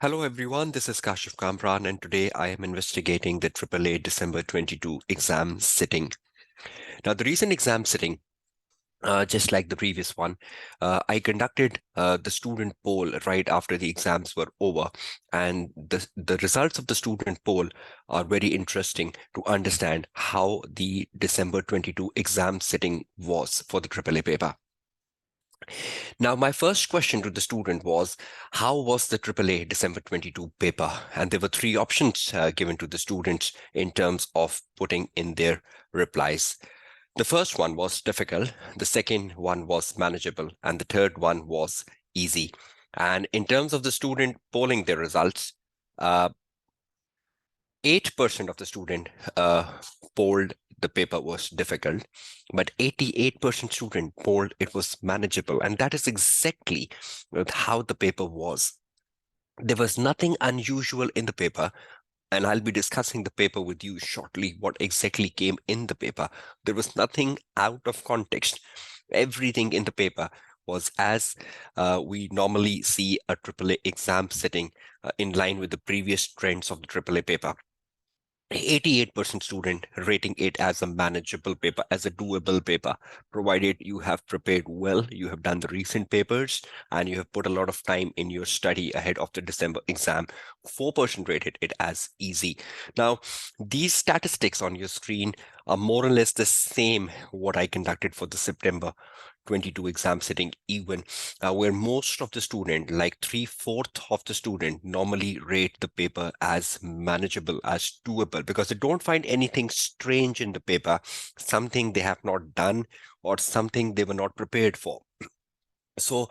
Hello everyone, this is Kashif Kamran and today I am investigating the AAA December 22 exam sitting. Now the recent exam sitting, just like the previous one, I conducted the student poll right after the exams were over, and the results of the student poll are very interesting to understand how the December 22 exam sitting was for the AAA paper. Now, my first question to the student was, how was the AAA December 22 paper? And there were three options given to the students in terms of putting in their replies. The first one was difficult, the second one was manageable, and the third one was easy. And in terms of the student polling their results, 8% of the student polled the paper was difficult, but 88% student polled it was manageable. And that is exactly how the paper was. There was nothing unusual in the paper, and I'll be discussing the paper with you shortly, what exactly came in the paper. There was nothing out of context. Everything in the paper was as we normally see a AAA exam sitting in line with the previous trends of the AAA paper. 88% student rating it as a manageable paper, as a doable paper, provided you have prepared well, you have done the recent papers, and you have put a lot of time in your study ahead of the December exam. 4% rated it as easy. Now, these statistics on your screen are more or less the same what I conducted for the September 22 exam sitting even, where most of the student, like 3/4 of the student, normally rate the paper as manageable, as doable, because they don't find anything strange in the paper, something they have not done or something they were not prepared for. So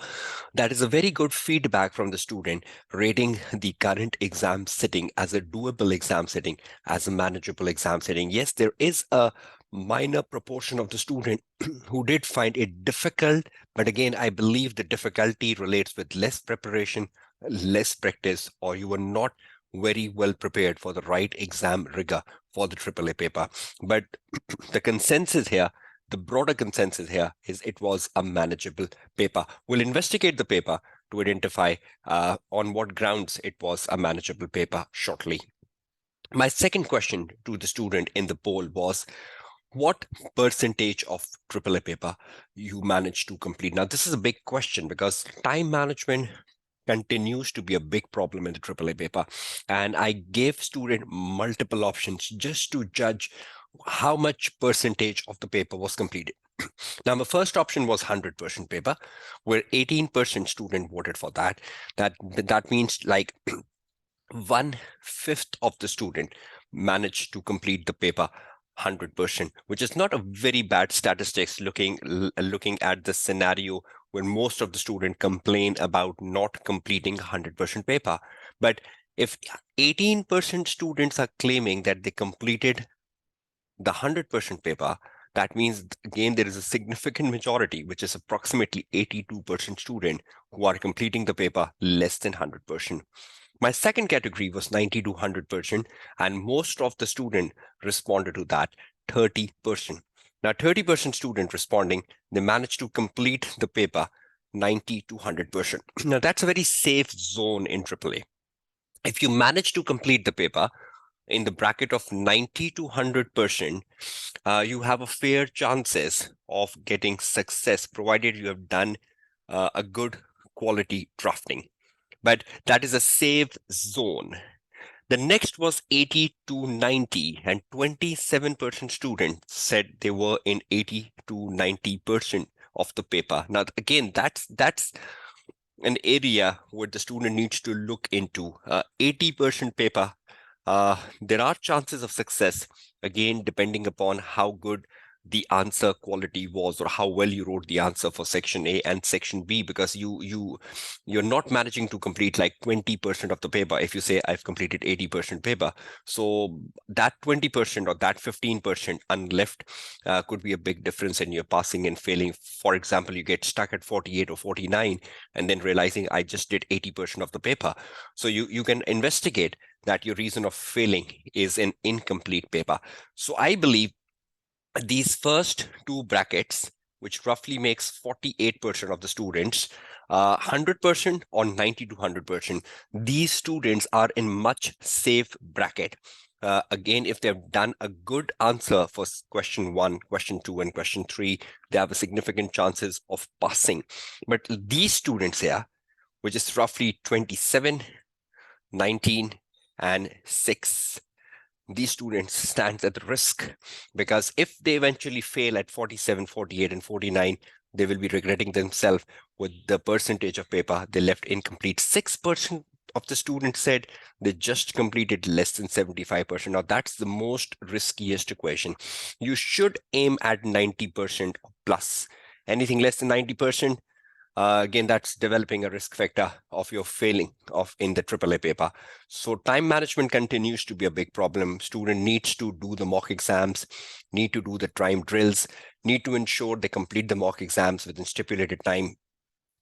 that is a very good feedback from the student, rating the current exam sitting as a doable exam sitting, as a manageable exam sitting. Yes, there is a minor proportion of the student who did find it difficult, but again, I believe the difficulty relates with less preparation, less practice, or you were not very well prepared for the right exam rigor for the AAA paper. But the consensus here, the broader consensus here is it was a manageable paper. We'll investigate the paper to identify on what grounds it was a manageable paper shortly. My second question to the student in the poll was, what percentage of AAA paper you managed to complete? Now, this is a big question because time management continues to be a big problem in the AAA paper. And I gave student multiple options just to judge how much percentage of the paper was completed. Now, the first option was 100% paper, where 18% student voted for that. That means like 1/5 of the student managed to complete the paper 100%, which is not a very bad statistics looking at the scenario when most of the students complain about not completing 100% paper. But if 18% students are claiming that they completed the 100% paper, that means again there is a significant majority, which is approximately 82% student who are completing the paper less than 100%. My second category was 90 to 100%, and most of the student responded to that, 30%. Now, 30% student responding, they managed to complete the paper 90 to 100%. Now, that's a very safe zone in AAA. If you manage to complete the paper in the bracket of 90 to 100%, you have a fair chances of getting success, provided you have done a good quality drafting. But that is a safe zone. The next was 80 to 90, and 27% students said they were in 80 to 90% of the paper. Now, again, that's an area where the student needs to look into. 80% paper, there are chances of success, again, depending upon how good the answer quality was or how well you wrote the answer for section A and section B, because you're not managing to complete like 20% of the paper if you say I've completed 80% paper. So that 20% or that 15% unleft could be a big difference in your passing and failing. For example, you get stuck at 48 or 49 and then realizing I just did 80% of the paper. So you can investigate that your reason of failing is an incomplete paper. So I believe these first two brackets, which roughly makes 48% of the students, 100% or 90 to 100%. These students are in much safe bracket. Again, if they've done a good answer for question 1, question 2, and question 3, they have a significant chances of passing. But these students here, which is roughly 27, 19, and 6, these students stands at risk, because if they eventually fail at 47, 48, and 49, they will be regretting themselves with the percentage of paper they left incomplete. 6% of the students said they just completed less than 75%. Now that's the most riskiest equation. You should aim at 90% plus. Anything less than 90%, again, that's developing a risk factor of your failing of in the AAA paper. So time management continues to be a big problem. Student needs to do the mock exams, need to do the time drills, need to ensure they complete the mock exams within stipulated time.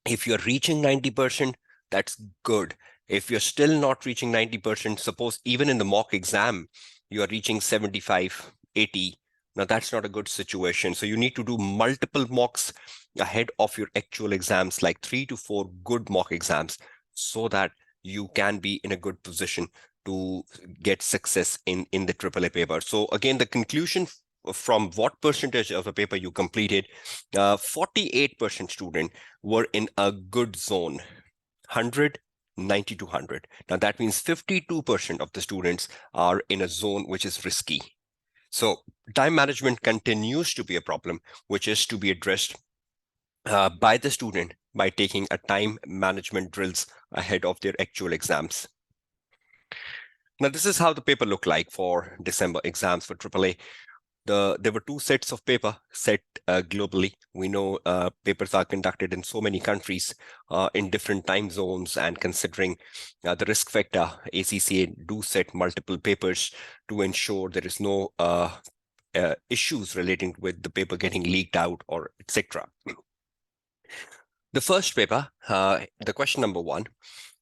If you're reaching 90%, that's good. If you're still not reaching 90%, suppose even in the mock exam, you are reaching 75, 80. Now that's not a good situation. So you need to do multiple mocks ahead of your actual exams, like 3 to 4 good mock exams, so that you can be in a good position to get success in the AAA paper. So again, the conclusion from what percentage of the paper you completed, 48% student were in a good zone, 100, 90 to 100. Now that means 52% of the students are in a zone which is risky. So time management continues to be a problem, which is to be addressed by the student by taking a time management drills ahead of their actual exams. Now, this is how the paper looked like for December exams for AAA. There were 2 sets of paper set globally. We know papers are conducted in so many countries in different time zones, and considering the risk factor, ACCA do set multiple papers to ensure there is no issues relating with the paper getting leaked out or etc. The first paper, the question number 1,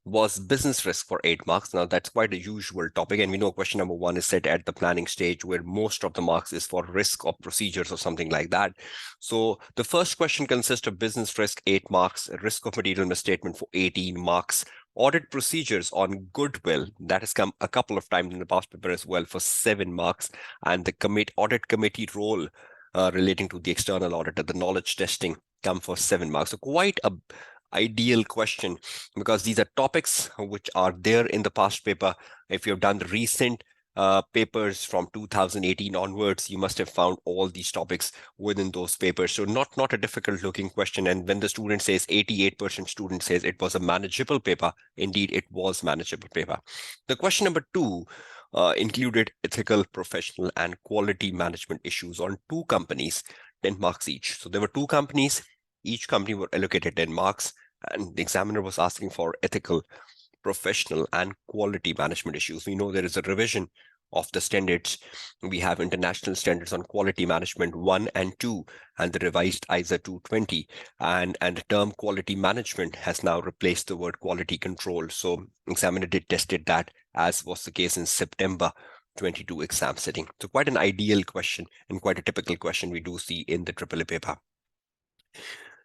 was business risk for 8 marks. Now that's quite a usual topic, and we know question number 1 is set at the planning stage, where most of the marks is for risk of procedures or something like that. So the first question consists of business risk, 8 marks, risk of material misstatement for 18 marks, audit procedures on goodwill, that has come a couple of times in the past paper as well, for 7 marks, and the audit committee role relating to the external auditor, the knowledge testing, come for 7 marks. So quite a ideal question, because these are topics which are there in the past paper. If you've done the recent papers from 2018 onwards, you must have found all these topics within those papers. So not a difficult looking question. And when the student says 88% student says it was a manageable paper, indeed it was manageable paper. The question number 2 included ethical, professional, and quality management issues on 2 companies, 10 marks each. So there were 2 companies, each company were allocated 10 marks, and the examiner was asking for ethical, professional, and quality management issues. We know there is a revision of the standards. We have international standards on quality management 1 and 2, and the revised ISA 220. And the term quality management has now replaced the word quality control. So examiner did tested that, as was the case in September 22 exam setting. So quite an ideal question and quite a typical question we do see in the AAA paper.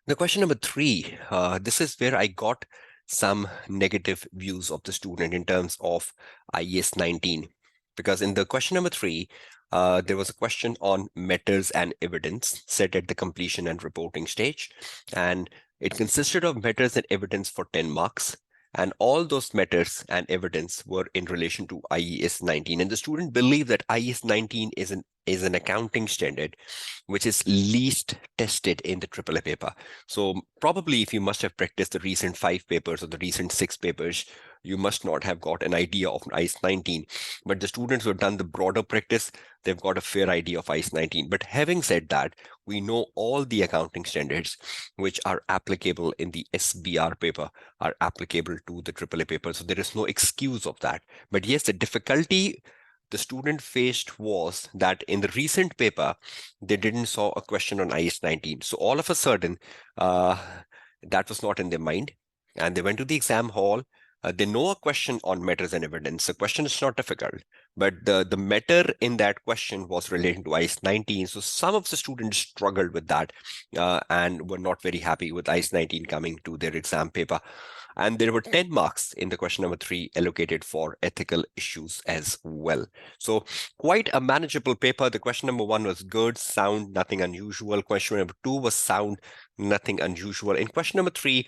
The question number 3, this is where I got some negative views of the student in terms of IAS 19, because in the question number 3, there was a question on matters and evidence set at the completion and reporting stage, and it consisted of matters and evidence for 10 marks. And all those matters and evidence were in relation to IAS 19. And the student believed that IAS 19 is an accounting standard which is least tested in the AAA paper. So probably if you must have practiced the recent 5 papers or the recent 6 papers, you must not have got an idea of IAS 19. But the students who have done the broader practice, they've got a fair idea of IAS 19. But having said that, we know all the accounting standards which are applicable in the SBR paper are applicable to the AAA paper. So there is no excuse of that. But yes, the difficulty the student faced was that in the recent paper, they didn't saw a question on IAS 19. So all of a sudden, that was not in their mind. And they went to the exam hall. they know a question on matters and evidence. The question is not difficult, but the matter in that question was relating to ICE 19. So some of the students struggled with that and were not very happy with ICE 19 coming to their exam paper. And there were 10 marks in the question number 3 allocated for ethical issues as well. So quite a manageable paper. The question number 1 was good, sound, nothing unusual. Question number 2 was sound, nothing unusual. In question number 3,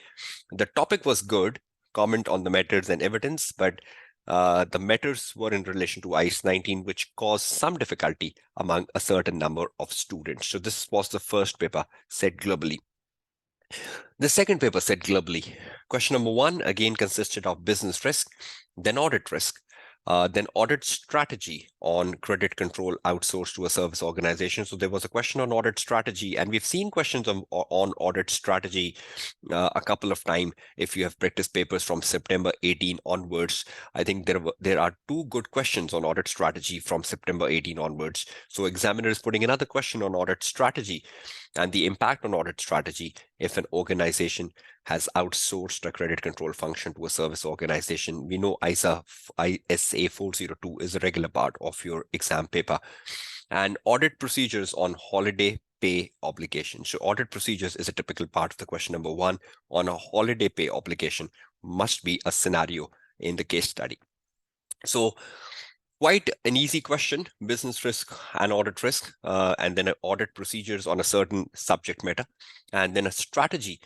the topic was good, comment on the matters and evidence, but the matters were in relation to ICE 19, which caused some difficulty among a certain number of students. So this was the first paper said globally. The second paper said globally. Question number 1 again consisted of business risk, then audit risk, then audit strategy on credit control outsourced to a service organization. So there was a question on audit strategy, and we've seen questions on audit strategy a couple of times. If you have practice papers from September 18 onwards, I think there are 2 good questions on audit strategy from September 18 onwards. So examiner is putting another question on audit strategy and the impact on audit strategy if an organization has outsourced a credit control function to a service organization. We know ISA 402 is a regular part of your exam paper. And audit procedures on holiday pay obligation. So audit procedures is a typical part of the question number 1 on a holiday pay obligation must be a scenario in the case study. So quite an easy question, business risk and audit risk, and then audit procedures on a certain subject matter, and then a strategy.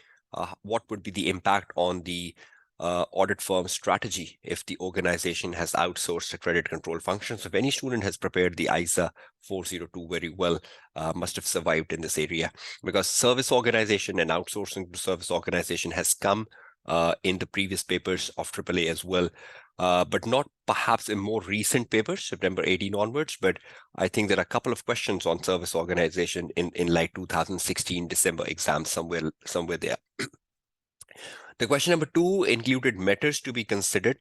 What would be the impact on the audit firm strategy if the organization has outsourced a credit control function? So if any student has prepared the ISA 402 very well, must have survived in this area, because service organization and outsourcing to service organization has come in the previous papers of AAA as well. But not perhaps in more recent papers, September 18 onwards, but I think there are a couple of questions on service organization in like 2016 December exams somewhere there. The question number 2 included matters to be considered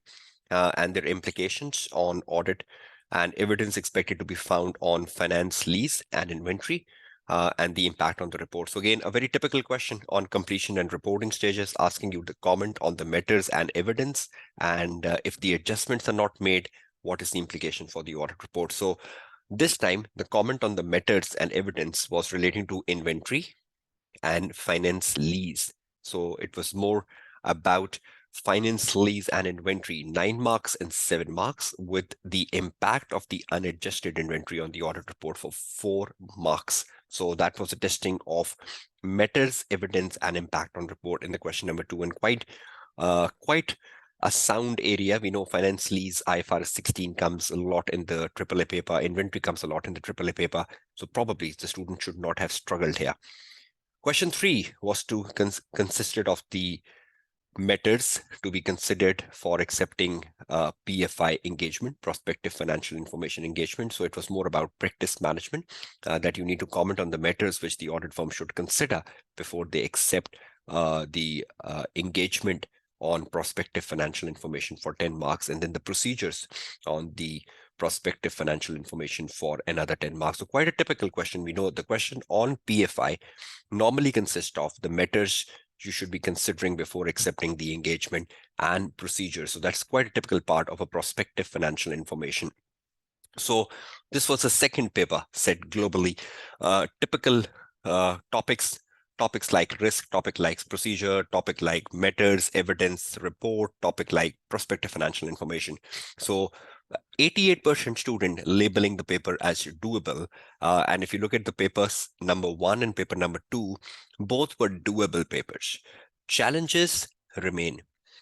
and their implications on audit and evidence expected to be found on finance lease and inventory. And the impact on the report. So again, a very typical question on completion and reporting stages, asking you to comment on the matters and evidence, and if the adjustments are not made, what is the implication for the audit report? So this time, the comment on the matters and evidence was relating to inventory and finance lease. So it was more about finance lease and inventory, 9 marks and 7 marks, with the impact of the unadjusted inventory on the audit report for 4 marks. So that was a testing of matters, evidence, and impact on report in the question number 2, and quite a sound area. We know finance lease IFRS 16 comes a lot in the AAA paper, inventory comes a lot in the AAA paper. So probably the student should not have struggled here. Question 3 was to consisted of the matters to be considered for accepting PFI engagement, prospective financial information engagement. So it was more about practice management, that you need to comment on the matters which the audit firm should consider before they accept the engagement on prospective financial information for 10 marks, and then the procedures on the prospective financial information for another 10 marks. So quite a typical question. We know the question on PFI normally consists of the matters you should be considering before accepting the engagement and procedure. So that's quite a typical part of a prospective financial information. So this was the second paper said globally. Typical topics like risk, topic like procedure, topic like matters, evidence, report, topic like prospective financial information. So 88% student labeling the paper as doable. And if you look at the papers number 1 and paper number 2, both were doable papers. Challenges remain.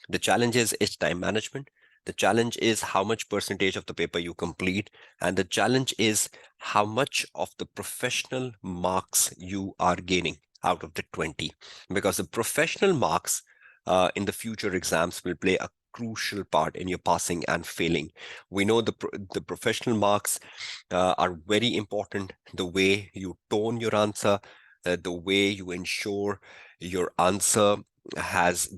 The challenges is time management. The challenge is how much percentage of the paper you complete. And the challenge is how much of the professional marks you are gaining out of the 20. Because the professional marks in the future exams will play a crucial part in your passing and failing. We know the professional marks are very important. The way you tone your answer, the way you ensure your answer has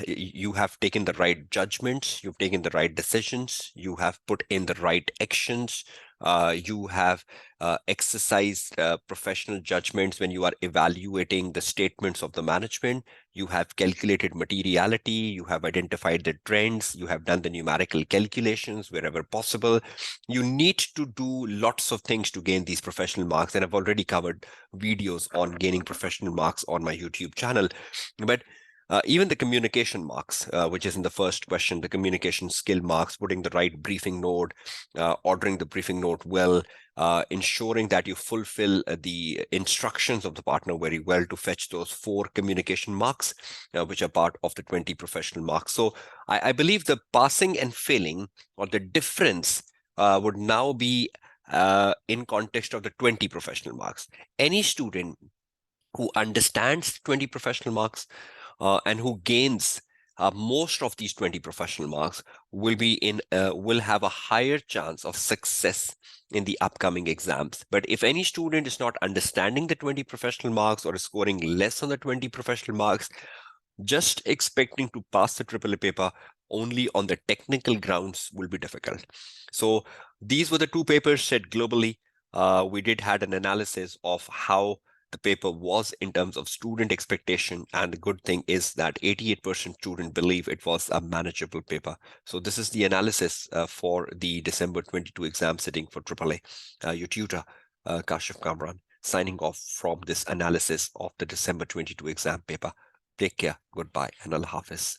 you have taken the right judgments, you've taken the right decisions, you have put in the right actions, you have exercised professional judgments when you are evaluating the statements of the management, you have calculated materiality, you have identified the trends, you have done the numerical calculations wherever possible. You need to do lots of things to gain these professional marks, and I've already covered videos on gaining professional marks on my YouTube channel. But even the communication marks, which is in the first question, the communication skill marks, putting the right briefing note, ordering the briefing note well, ensuring that you fulfill the instructions of the partner very well to fetch those 4 communication marks, which are part of the 20 professional marks. So I believe the passing and failing, or the difference, would now be in context of the 20 professional marks. Any student who understands 20 professional marks and who gains most of these 20 professional marks will have a higher chance of success in the upcoming exams. But if any student is not understanding the 20 professional marks or is scoring less on the 20 professional marks, just expecting to pass the AAA paper only on the technical grounds will be difficult. So these were the 2 papers set globally. We did had an analysis of how the paper was in terms of student expectation, and the good thing is that 88% students believe it was a manageable paper. So this is the analysis for the December 22 exam sitting for AAA. Your tutor, Kashif Kamran, signing off from this analysis of the December 22 exam paper. Take care, goodbye, and Allah Hafiz.